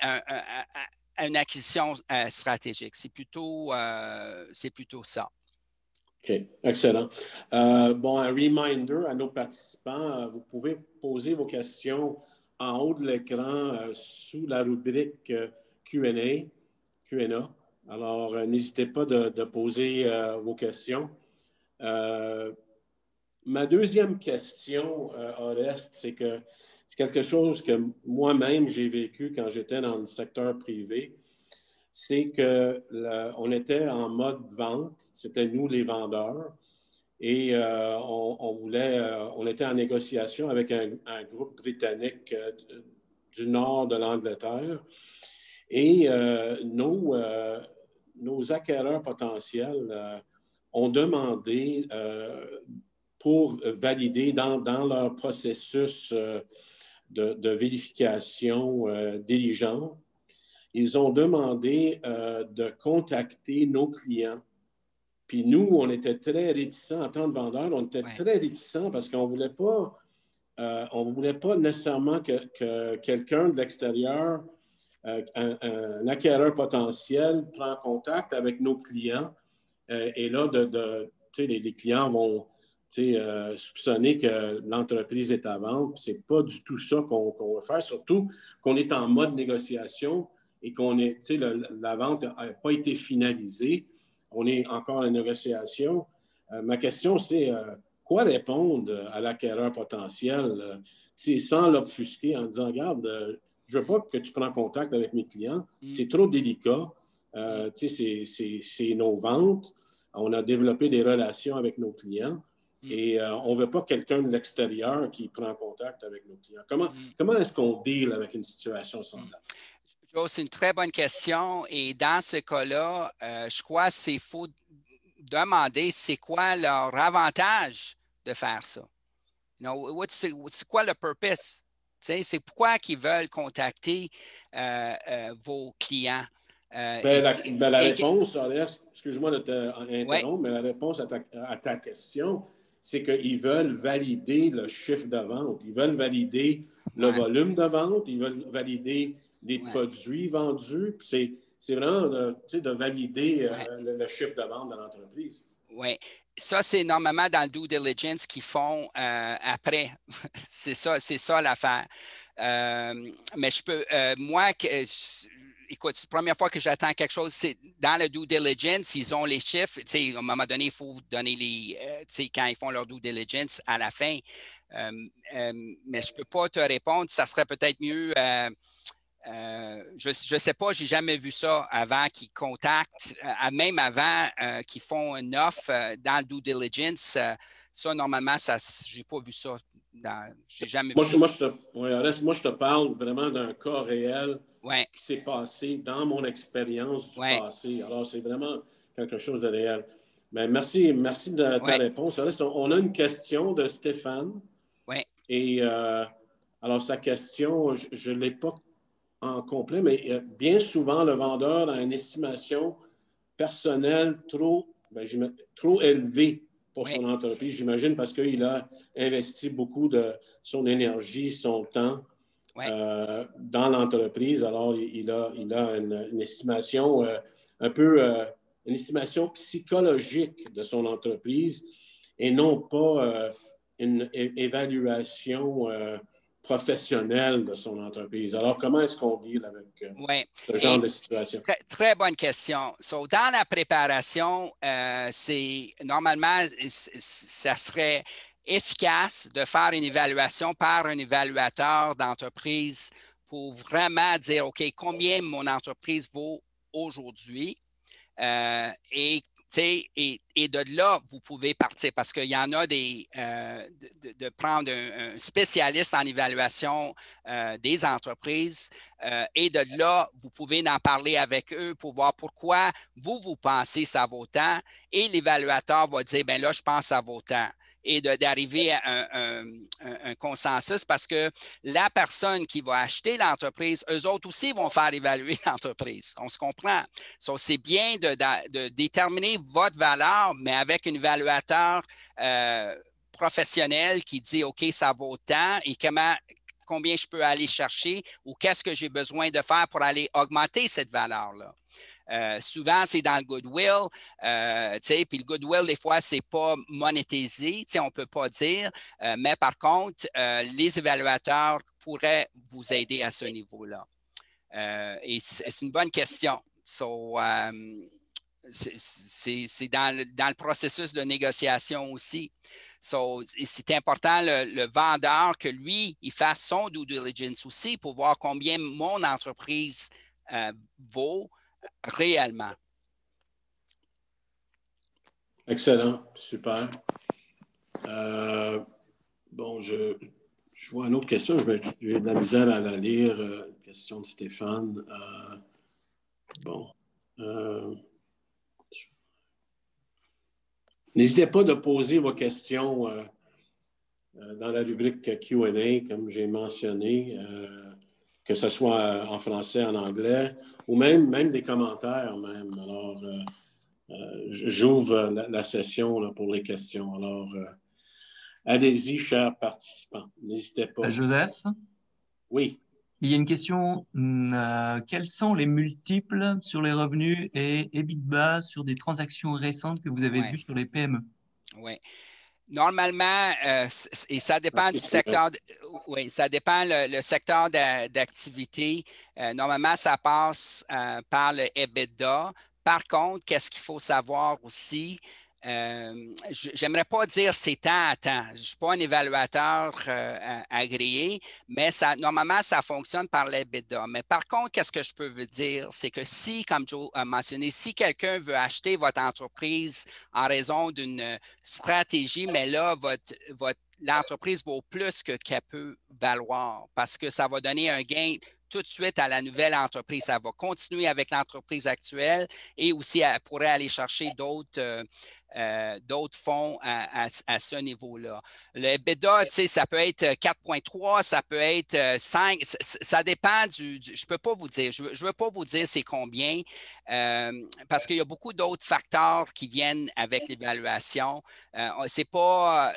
une acquisition stratégique. C'est plutôt ça. OK, excellent. Un reminder à nos participants, vous pouvez poser vos questions en haut de l'écran sous la rubrique Q&A. Alors, n'hésitez pas de poser vos questions. Ma deuxième question, Oreste, c'est quelque chose que moi-même j'ai vécu quand j'étais dans le secteur privé. C'est qu'on était en mode vente, c'était nous les vendeurs, et on était en négociation avec un groupe britannique du nord de l'Angleterre. Et nos acquéreurs potentiels ont demandé pour valider dans leur processus de vérification diligente, ils ont demandé de contacter nos clients. Puis nous, on était très réticents en tant que vendeurs, on était très réticents parce qu'on ne voulait pas nécessairement que quelqu'un de l'extérieur, un acquéreur potentiel, prend contact avec nos clients. Et là, les clients vont soupçonner que l'entreprise est à vendre. Ce n'est pas du tout ça qu'on va faire, surtout qu'on est en mode négociation et la vente n'a pas été finalisée. On est encore en négociation. Ma question, c'est quoi répondre à l'acquéreur potentiel sans l'obfusquer en disant, regarde, je veux pas que tu prennes contact avec mes clients. C'est trop délicat. C'est nos ventes. On a développé des relations avec nos clients et on ne veut pas quelqu'un de l'extérieur qui prend contact avec nos clients. Comment est-ce qu'on deal avec une situation semblable? Joe, c'est une très bonne question. Et dans ce cas-là, je crois qu'il faut demander c'est quoi leur avantage de faire ça. C'est quoi le purpose? C'est pourquoi ils veulent contacter vos clients. La réponse, excuse-moi de t'interrompre, mais la réponse à ta question, c'est qu'ils veulent valider le chiffre de vente. Ils veulent valider le volume de vente. Ils veulent valider les produits vendus. C'est vraiment de valider le chiffre de vente de l'entreprise. Oui. Ça, c'est normalement dans le due diligence qu'ils font après. c'est ça l'affaire. Mais je peux, écoute, c'est la première fois que j'attends quelque chose, c'est dans le due diligence, ils ont les chiffres. À un moment donné, il faut donner quand ils font leur due diligence à la fin. Mais je ne peux pas te répondre. Ça serait peut-être mieux. Je ne sais pas, je n'ai jamais vu ça avant qu'ils contactent, même avant qu'ils font une offre dans le due diligence. Ça, normalement, je n'ai pas vu ça. Je n'ai jamais vu ça. Moi, je te parle vraiment d'un cas réel qui s'est passé dans mon expérience du passé. Alors, c'est vraiment quelque chose de réel. Mais merci de ta réponse. On a une question de Stéphane. Oui. Et alors, sa question, je ne l'ai pas en complet, mais bien souvent, le vendeur a une estimation personnelle trop élevée pour son entreprise, j'imagine, parce qu'il a investi beaucoup de son énergie, son temps dans l'entreprise. Alors, il a une estimation une estimation psychologique de son entreprise et non pas une évaluation professionnelle de son entreprise. Alors, comment est-ce qu'on deal avec ce genre de situation? Très, très bonne question. Dans la préparation, normalement, ça serait efficace de faire une évaluation par un évaluateur d'entreprise pour vraiment dire, OK, combien mon entreprise vaut aujourd'hui? Et de là, vous pouvez partir parce qu'il y en a de prendre un spécialiste en évaluation des entreprises et de là, vous pouvez en parler avec eux pour voir pourquoi vous pensez que ça vaut tant et l'évaluateur va dire, bien là, je pense que ça vaut tant. Et d'arriver à un consensus parce que la personne qui va acheter l'entreprise, eux autres aussi vont faire évaluer l'entreprise. On se comprend. C'est bien de déterminer votre valeur, mais avec un évaluateur professionnel qui dit, OK, ça vaut tant et combien je peux aller chercher ou qu'est-ce que j'ai besoin de faire pour aller augmenter cette valeur-là. Souvent, c'est dans le goodwill, puis le goodwill, des fois, c'est pas monétisé, on ne peut pas dire, mais par contre, les évaluateurs pourraient vous aider à ce niveau-là. Et c'est une bonne question. C'est dans le processus de négociation aussi. C'est important, le vendeur, que lui, il fasse son due diligence aussi pour voir combien mon entreprise vaut réellement. Excellent, super. Je vois une autre question, j'ai de la misère à la lire. Question de Stéphane. N'hésitez pas de poser vos questions dans la rubrique Q&A, comme j'ai mentionné, que ce soit en français, en anglais, ou même des commentaires même. Alors, j'ouvre la session là, pour les questions. Alors, allez-y, chers participants. N'hésitez pas. Joseph? Oui. Il y a une question. Quels sont les multiples sur les revenus et EBITDA sur des transactions récentes que vous avez vues sur les PME? Oui. Normalement, et ça dépend du secteur, ça dépend le secteur d'activité. Normalement, ça passe par le EBITDA. Par contre, qu'est-ce qu'il faut savoir aussi? j'aimerais pas dire c'est temps à temps. Je ne suis pas un évaluateur agréé, mais normalement, ça fonctionne par l'EBITDA. Mais par contre, qu'est-ce que je peux vous dire? C'est que si, comme Joe a mentionné, si quelqu'un veut acheter votre entreprise en raison d'une stratégie, mais là, l'entreprise vaut plus qu'elle peut valoir parce que ça va donner un gain tout de suite à la nouvelle entreprise. Ça va continuer avec l'entreprise actuelle et aussi elle pourrait aller chercher d'autres fonds à ce niveau-là. Le EBITDA, ça peut être 4,3, ça peut être 5, ça dépend je ne peux pas vous dire, je veux pas vous dire c'est combien parce qu'il y a beaucoup d'autres facteurs qui viennent avec l'évaluation. C'est pas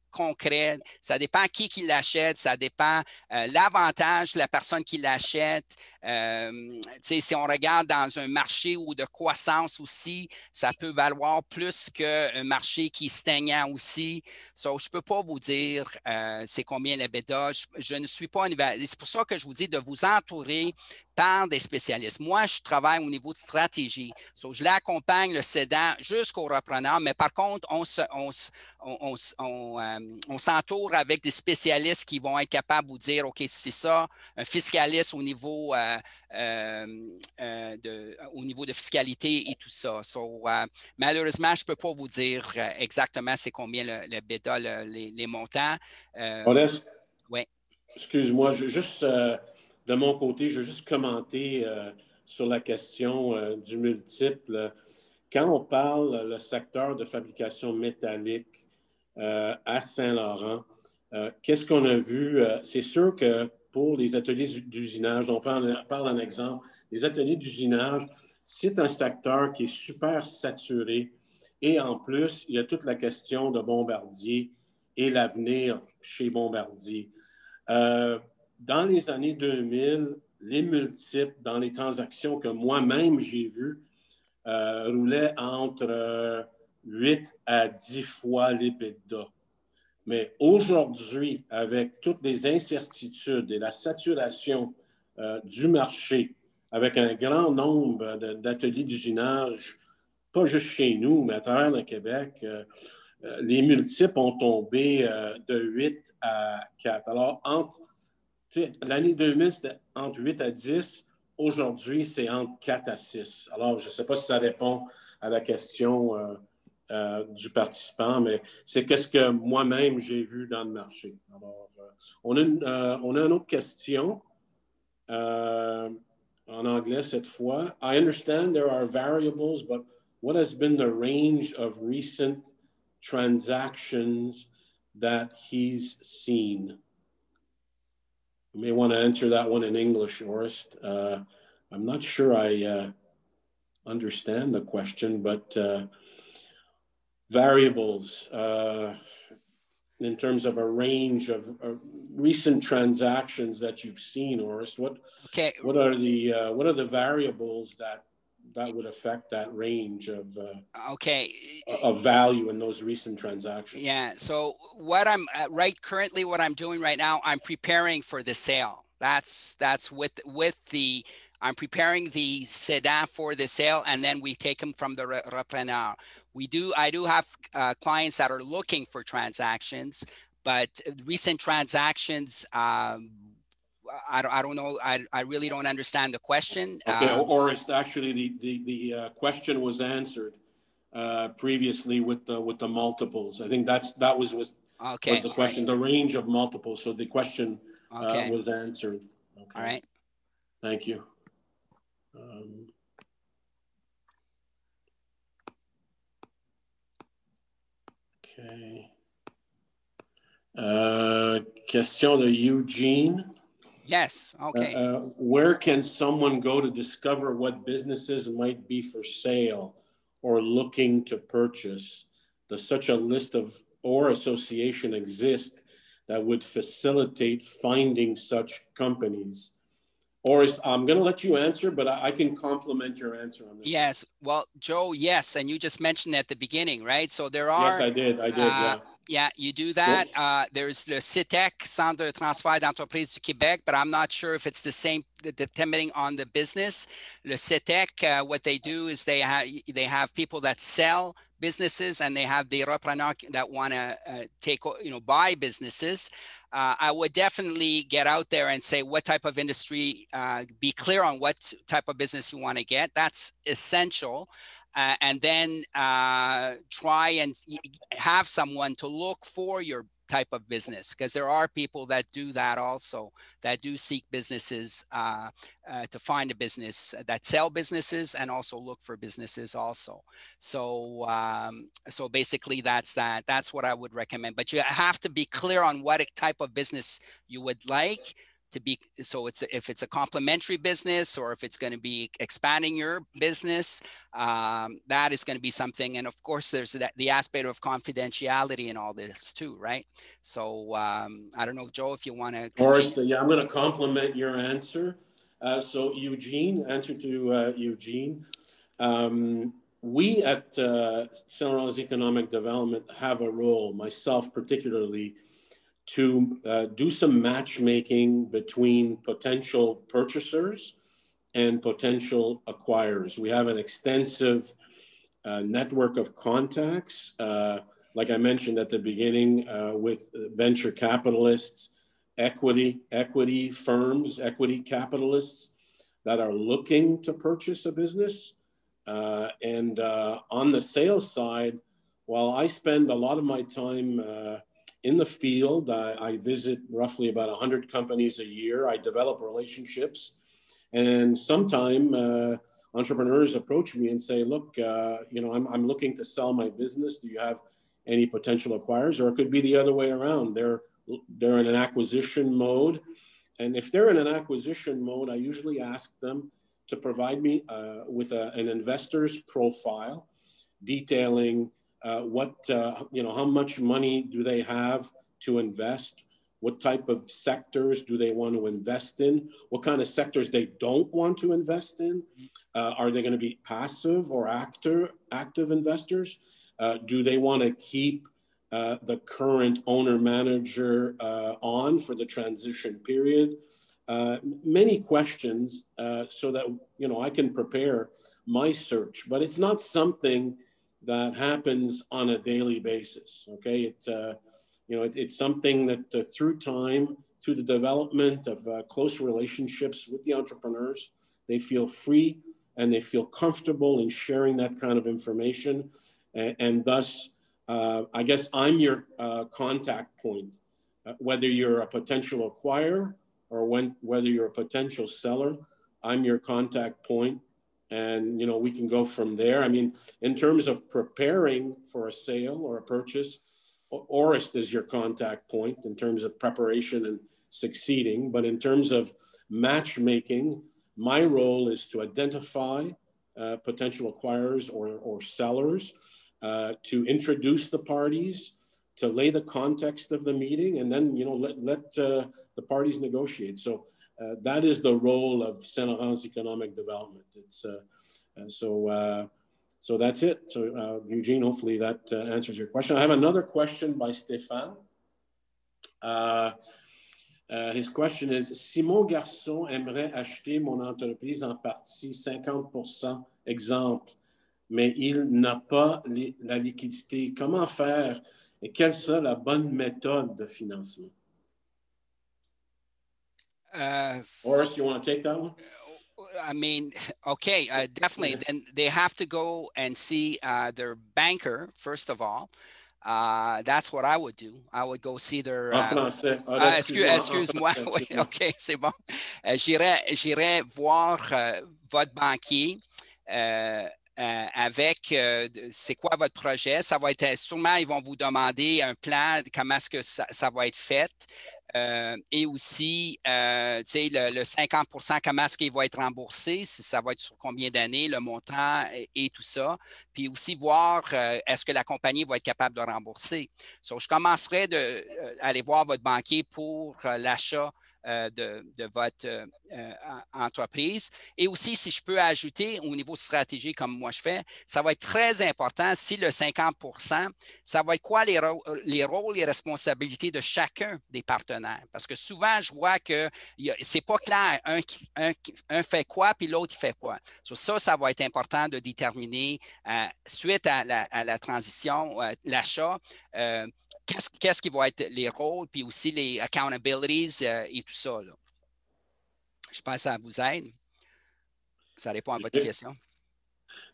concret. Ça dépend qui l'achète, ça dépend l'avantage de la personne qui l'achète. Si on regarde dans un marché ou de croissance aussi, ça peut valoir plus qu'un marché qui est stagnant aussi. So, je ne peux pas vous dire c'est combien l'EBITDA. Je ne suis pas un évaluateur. C'est pour ça que je vous dis de vous entourer par des spécialistes. Moi, je travaille au niveau de stratégie. So, je l'accompagne, le cédant, jusqu'au repreneur, mais par contre, on s'entoure avec des spécialistes qui vont être capables de vous dire, OK, c'est ça, un fiscaliste au niveau de fiscalité et tout ça. So, malheureusement, je ne peux pas vous dire exactement c'est combien le bêta, les montants. Modeste, oui. Excuse-moi, de mon côté, je veux juste commenter sur la question du multiple. Quand on parle le secteur de fabrication métallique à Saint-Laurent, qu'est-ce qu'on a vu? C'est sûr que pour les ateliers d'usinage, on parle d'un exemple, les ateliers d'usinage, c'est un secteur qui est super saturé et en plus, il y a toute la question de Bombardier et l'avenir chez Bombardier. Dans les années 2000, les multiples dans les transactions que moi-même j'ai vues roulaient entre 8 à 10 fois l'EBITDA. Mais aujourd'hui, avec toutes les incertitudes et la saturation du marché, avec un grand nombre d'ateliers d'usinage, pas juste chez nous, mais à travers le Québec, les multiples ont tombé de 8 à 4. Alors, l'année 2000, c'était entre 8 à 10. Aujourd'hui, c'est entre 4 à 6. Alors, je ne sais pas si ça répond à la question du participant, mais c'est qu'est-ce que moi-même j'ai vu dans le marché. Alors, on a une autre question en anglais cette fois. I understand there are variables, but what has been the range of recent transactions that he's seen? You may want to answer that one in English, Orest. I'm not sure I understand the question, but variables in terms of a range of recent transactions that you've seen, Orest. What are the variables that would affect that range of value in those recent transactions? Yeah. So what I'm currently what I'm doing right now, I'm preparing for the sale. That's I'm preparing the sedan for the sale, and then we take them from the repreneur. I do have clients that are looking for transactions, but recent transactions, I don't know. I really don't understand the question. Okay, or it's actually the question was answered previously with the multiples. I think that was the question, the range of multiples. So the question was answered. Okay. All right. Thank you. Okay. Question de Eugene. Yes. Okay. Where can someone go to discover what businesses might be for sale or looking to purchase? Does such a list or association exist that would facilitate finding such companies? Or I'm going to let you answer, but I can complement your answer on this. Yes. Well, Joe, yes. And you just mentioned at the beginning, right? So there are... Yes, I did. Yeah. Yeah, you do that. Yep. There's the CITEC, Centre de transfert d'entreprise du Québec, but I'm not sure if it's the same depending on the business. Le CITEC, what they do is they have people that sell businesses and they have des repreneurs that want to buy businesses, I would definitely get out there and say what type of industry, be clear on what type of business you want to get. That's essential. And then try and have someone to look for your type of business, because there are people that do that also, that do seek businesses to find a business, that sell businesses and also look for businesses also. So so basically that's what I would recommend. But you have to be clear on what type of business you would like to be. So if it's a complementary business or if it's going to be expanding your business, that is going to be something. And of course, there's the aspect of confidentiality in all this too, right? So I don't know, Joe, if you want to. Forrest, yeah, I'm going to complement your answer. So Eugene, answer to Eugene. We at St. Laurent's Economic Development have a role, myself particularly, to do some matchmaking between potential purchasers and potential acquirers. We have an extensive network of contacts, like I mentioned at the beginning, with venture capitalists, equity firms, equity capitalists that are looking to purchase a business. And on the sales side, while I spend a lot of my time in the field, I visit roughly about 100 companies a year. I develop relationships, and sometimes entrepreneurs approach me and say, "Look, I'm looking to sell my business. Do you have any potential acquirers?" Or it could be the other way around. They're in an acquisition mode, and if they're in an acquisition mode, I usually ask them to provide me with an investor's profile detailing how much money do they have to invest? What type of sectors do they want to invest in? What kind of sectors they don't want to invest in? Are they going to be passive or active investors? Do they want to keep the current owner-manager on for the transition period? Many questions so that, I can prepare my search. But it's not something that happens on a daily basis, okay? It's something that through time, through the development of close relationships with the entrepreneurs, they feel free and they feel comfortable in sharing that kind of information. And thus, I guess I'm your contact point, whether you're a potential acquirer or whether you're a potential seller, I'm your contact point. And, we can go from there. I mean, in terms of preparing for a sale or a purchase, Orest is your contact point in terms of preparation and succeeding. But in terms of matchmaking, my role is to identify potential acquirers or sellers, to introduce the parties, to lay the context of the meeting, and then, let the parties negotiate. So that is the role of St. Laurent's Economic Development. It's so that's it. So Eugene, hopefully that answers your question. I have another question by Stéphane. His question is, si mon garçon aimerait acheter mon entreprise en partie 50%, exemple, mais il n'a pas la liquidité, comment faire et quelle sera la bonne méthode de financement? Forrest, you want to take that one? I mean, okay, definitely. Then they have to go and see their banker, first of all. That's what I would do. I would go see their... excuse-moi. Oui, OK, c'est bon. J'irai voir votre banquier avec c'est quoi votre projet. Ça va être sûrement, ils vont vous demander un plan, comment est-ce que ça va être fait. Et aussi, le 50%, comment est-ce qu'il va être remboursé, si ça va être sur combien d'années, le montant et tout ça. Puis aussi voir est-ce que la compagnie va être capable de rembourser. So, je commencerai d'aller voir votre banquier pour l'achat de votre entreprise. Et aussi, si je peux ajouter au niveau stratégie, comme moi je fais, ça va être très important si le 50%, ça va être quoi les rôles et responsabilités de chacun des partenaires. Parce que souvent, je vois que c'est pas clair. Un fait quoi, puis l'autre, il fait quoi. Ça va être important de déterminer suite à la transition, l'achat, qu'est-ce qui va être les rôles, puis aussi les accountabilities et tout ça, là. Je pense que ça vous aide. Ça répond à votre question.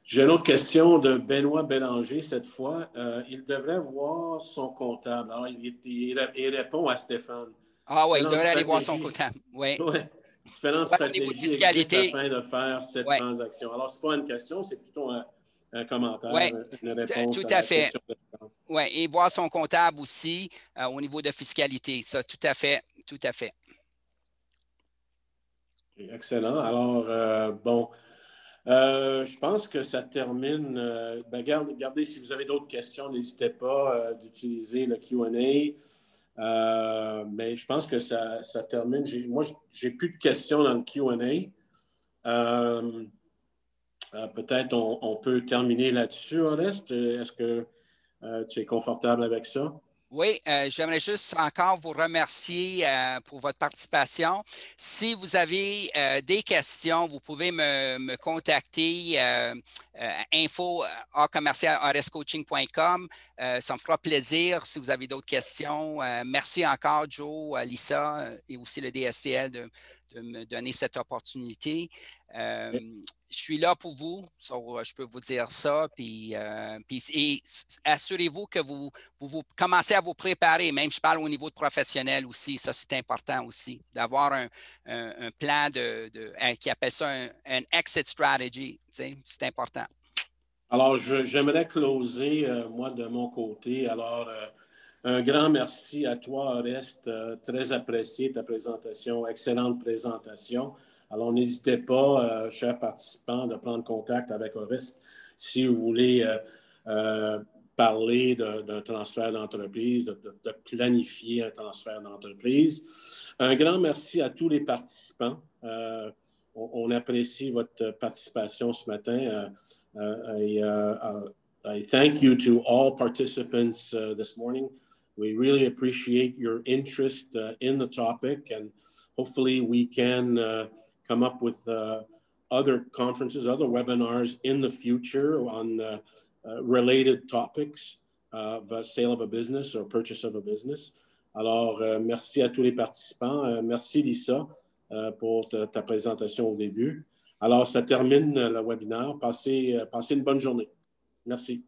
J'ai une autre question de Benoît Bélanger cette fois. Il devrait voir son comptable. Alors, il répond à Stéphane. Ah oui, il devrait aller voir son comptable. Oui. Ouais. Différentes Ouais, au niveau de stratégies fiscalité, existent afin de faire cette transaction. Alors, ce n'est pas une question, c'est plutôt un commentaire, une réponse tout à à la fait. question. Oui, et voir son comptable aussi au niveau de fiscalité. Ça, tout à fait, tout à fait. Excellent. Alors, bon, je pense que ça termine. Regardez, si vous avez d'autres questions, n'hésitez pas d'utiliser le Q&A. Mais je pense que ça termine. Moi, j'ai plus de questions dans le Q&A. Peut-être on peut terminer là-dessus, Oreste. Est-ce que tu es confortable avec ça? Oui, j'aimerais juste encore vous remercier pour votre participation. Si vous avez des questions, vous pouvez me contacter info@orescoaching.com. Ça me fera plaisir si vous avez d'autres questions. Merci encore, Joe, Lisa et aussi le DSTL de me donner cette opportunité. Je suis là pour vous, je peux vous dire ça. Et assurez-vous que vous commencez à vous préparer, même je parle au niveau de professionnel aussi, ça c'est important aussi, d'avoir un plan qui appelle ça un exit strategy, c'est important. Alors, j'aimerais closer, moi, de mon côté. Alors, un grand merci à toi, Oreste. Très apprécié ta présentation, excellente présentation. Alors, n'hésitez pas, chers participants, de prendre contact avec Oreste si vous voulez parler d'un transfert d'entreprise, de planifier un transfert d'entreprise. Un grand merci à tous les participants. On apprécie votre participation ce matin. I thank you to all participants this morning. We really appreciate your interest in the topic, and hopefully we can come up with other conferences, other webinars in the future on related topics of sale of a business or purchase of a business. Alors, merci à tous les participants. Merci, Lisa, pour ta présentation au début. Alors, ça termine le webinaire. Passez une bonne journée. Merci.